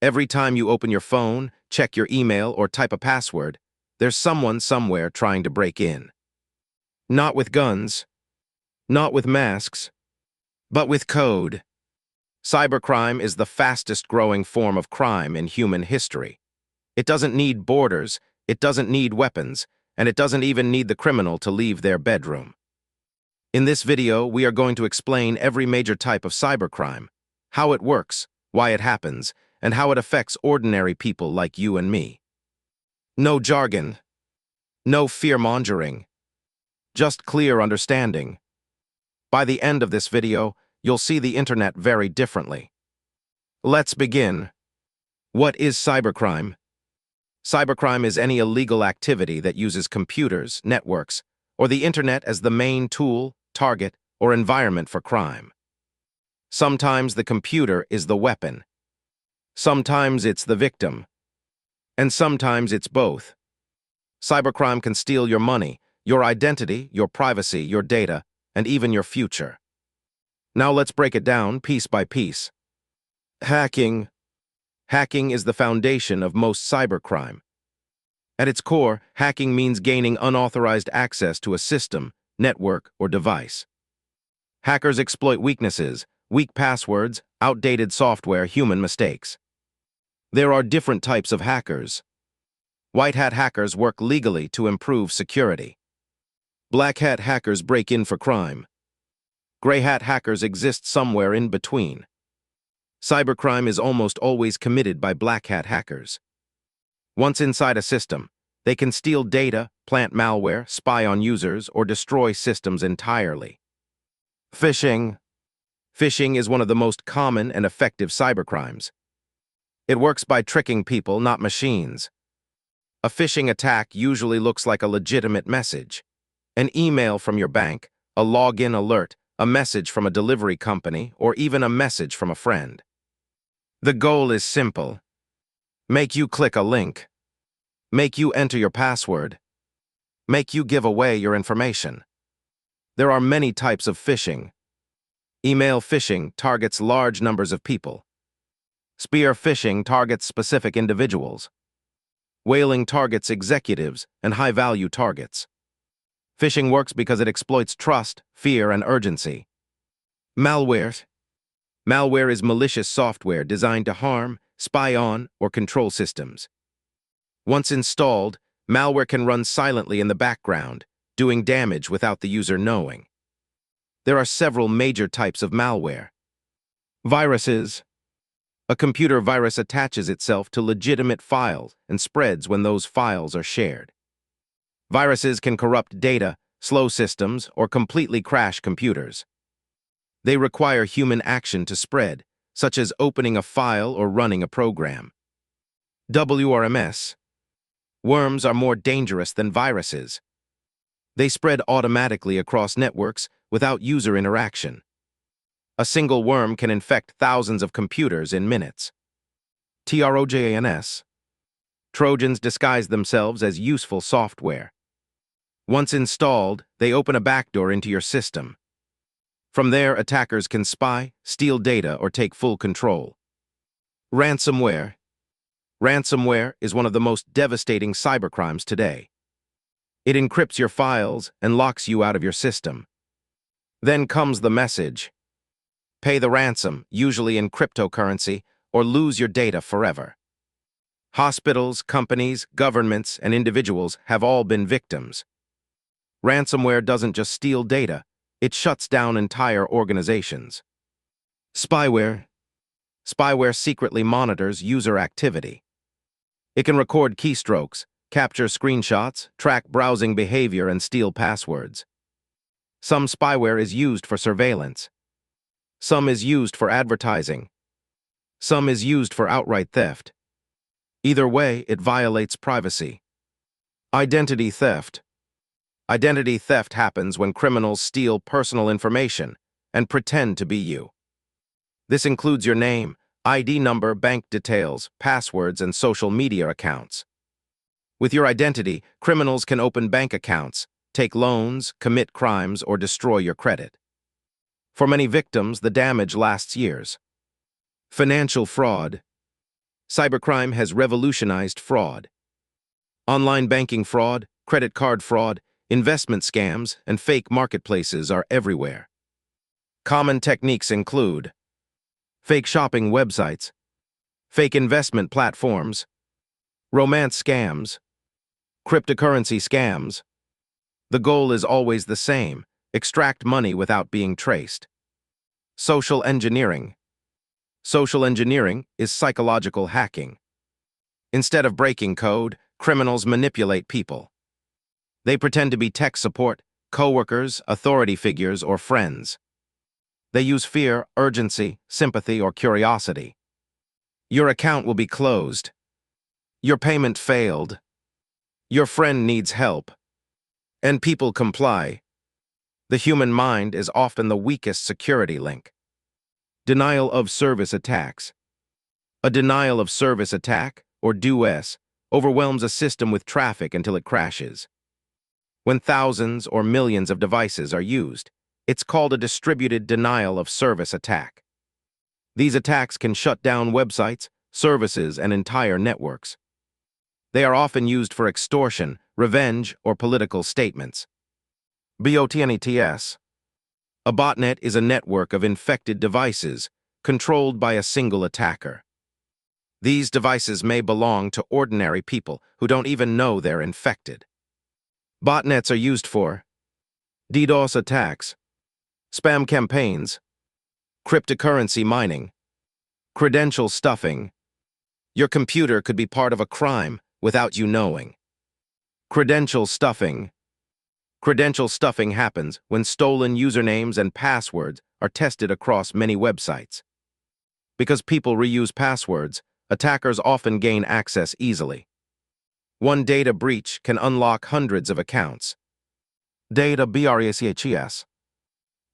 Every time you open your phone, check your email, or type a password, there's someone somewhere trying to break in. Not with guns, not with masks, but with code. Cybercrime is the fastest-growing form of crime in human history. It doesn't need borders, it doesn't need weapons, and it doesn't even need the criminal to leave their bedroom. In this video, we are going to explain every major type of cybercrime, how it works, why it happens, and how it affects ordinary people like you and me. No jargon, no fear-mongering, just clear understanding. By the end of this video, you'll see the internet very differently. Let's begin. What is cybercrime? Cybercrime is any illegal activity that uses computers, networks, or the internet as the main tool, target, or environment for crime. Sometimes the computer is the weapon. Sometimes it's the victim. And sometimes it's both. Cybercrime can steal your money, your identity, your privacy, your data, and even your future. Now let's break it down piece by piece. Hacking. Hacking is the foundation of most cybercrime. At its core, hacking means gaining unauthorized access to a system, network, or device. Hackers exploit weaknesses, weak passwords, outdated software, human mistakes. There are different types of hackers. White hat hackers work legally to improve security. Black hat hackers break in for crime. Gray hat hackers exist somewhere in between. Cybercrime is almost always committed by black hat hackers. Once inside a system, they can steal data, plant malware, spy on users, or destroy systems entirely. Phishing. Phishing is one of the most common and effective cybercrimes. It works by tricking people, not machines. A phishing attack usually looks like a legitimate message. An email from your bank, a login alert, a message from a delivery company, or even a message from a friend. The goal is simple. Make you click a link. Make you enter your password. Make you give away your information. There are many types of phishing. Email phishing targets large numbers of people. Spear phishing targets specific individuals. Whaling targets executives and high-value targets. Phishing works because it exploits trust, fear, and urgency. Malware. Malware is malicious software designed to harm, spy on, or control systems. Once installed, malware can run silently in the background, doing damage without the user knowing. There are several major types of malware. Viruses. A computer virus attaches itself to legitimate files and spreads when those files are shared. Viruses can corrupt data, slow systems, or completely crash computers. They require human action to spread, such as opening a file or running a program. WRMS. Worms are more dangerous than viruses. They spread automatically across networks without user interaction. A single worm can infect thousands of computers in minutes. TROJANS. Trojans disguise themselves as useful software. Once installed, they open a backdoor into your system. From there, attackers can spy, steal data, or take full control. Ransomware. Ransomware is one of the most devastating cybercrimes today. It encrypts your files and locks you out of your system. Then comes the message. Pay the ransom, usually in cryptocurrency, or lose your data forever. Hospitals, companies, governments, and individuals have all been victims. Ransomware doesn't just steal data, it shuts down entire organizations. Spyware. Spyware secretly monitors user activity. It can record keystrokes, capture screenshots, track browsing behavior, and steal passwords. Some spyware is used for surveillance. Some is used for advertising. Some is used for outright theft. Either way, it violates privacy. Identity theft. Identity theft happens when criminals steal personal information and pretend to be you. This includes your name, ID number, bank details, passwords, and social media accounts. With your identity, criminals can open bank accounts, take loans, commit crimes, or destroy your credit. For many victims, the damage lasts years. Financial fraud. Cybercrime has revolutionized fraud. Online banking fraud, credit card fraud, investment scams, and fake marketplaces are everywhere. Common techniques include fake shopping websites, fake investment platforms, romance scams, cryptocurrency scams. The goal is always the same: extract money without being traced. Social engineering. Social engineering is psychological hacking. Instead of breaking code, criminals manipulate people. They pretend to be tech support, coworkers, authority figures, or friends. They use fear, urgency, sympathy, or curiosity. Your account will be closed. Your payment failed. Your friend needs help. And people comply. The human mind is often the weakest security link. Denial of service attacks. A denial of service attack, or DOS, overwhelms a system with traffic until it crashes. When thousands or millions of devices are used, it's called a distributed denial of service attack. These attacks can shut down websites, services, and entire networks. They are often used for extortion, revenge, or political statements. Botnets. A botnet is a network of infected devices controlled by a single attacker. These devices may belong to ordinary people who don't even know they're infected. Botnets are used for DDoS attacks, spam campaigns, cryptocurrency mining, credential stuffing. Your computer could be part of a crime without you knowing. Credential stuffing. Credential stuffing happens when stolen usernames and passwords are tested across many websites. Because people reuse passwords, attackers often gain access easily. One data breach can unlock hundreds of accounts. Data breaches.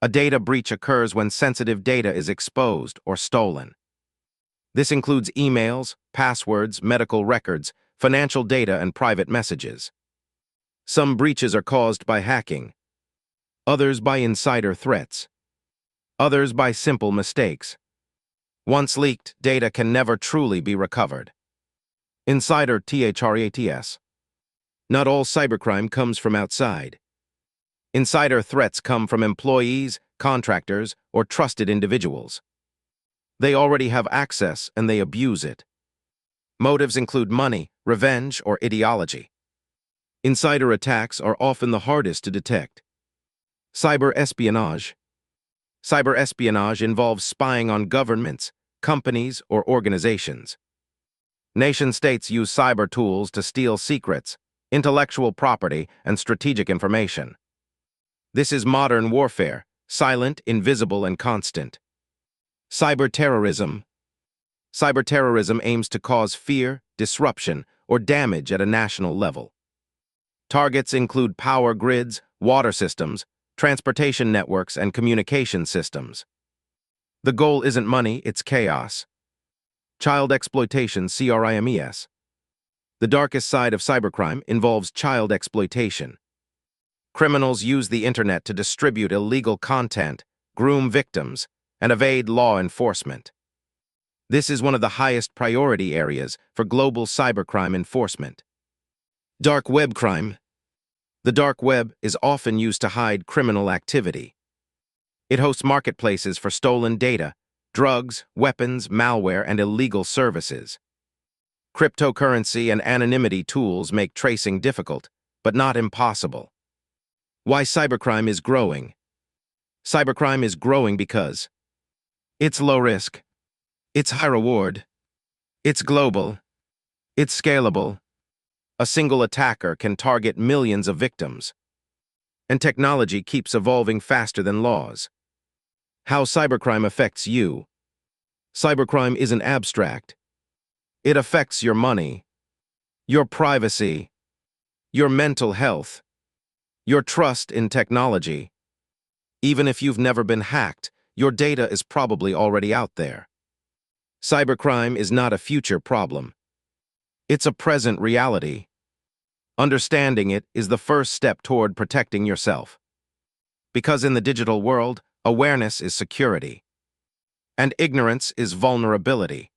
A data breach occurs when sensitive data is exposed or stolen. This includes emails, passwords, medical records, financial data, and private messages. Some breaches are caused by hacking, others by insider threats, others by simple mistakes. Once leaked, data can never truly be recovered. Insider threats. Not all cybercrime comes from outside. Insider threats come from employees, contractors, or trusted individuals. They already have access and they abuse it. Motives include money, revenge, or ideology. Insider attacks are often the hardest to detect. Cyberespionage. Cyberespionage involves spying on governments, companies, or organizations. Nation-states use cyber tools to steal secrets, intellectual property, and strategic information. This is modern warfare, silent, invisible, and constant. Cyberterrorism. Cyberterrorism aims to cause fear, disruption, or damage at a national level. Targets include power grids, water systems, transportation networks, and communication systems. The goal isn't money, it's chaos. Child exploitation, CRIMES. The darkest side of cybercrime involves child exploitation. Criminals use the internet to distribute illegal content, groom victims, and evade law enforcement. This is one of the highest priority areas for global cybercrime enforcement. Dark web crime. The dark web is often used to hide criminal activity. It hosts marketplaces for stolen data, drugs, weapons, malware, and illegal services. Cryptocurrency and anonymity tools make tracing difficult, but not impossible. Why cybercrime is growing. Cybercrime is growing because it's low risk, it's high reward, it's global, it's scalable. A single attacker can target millions of victims. And technology keeps evolving faster than laws. How cybercrime affects you. Cybercrime isn't abstract. It affects your money, your privacy, your mental health, your trust in technology. Even if you've never been hacked, your data is probably already out there. Cybercrime is not a future problem. It's a present reality. Understanding it is the first step toward protecting yourself. Because in the digital world, awareness is security, and ignorance is vulnerability.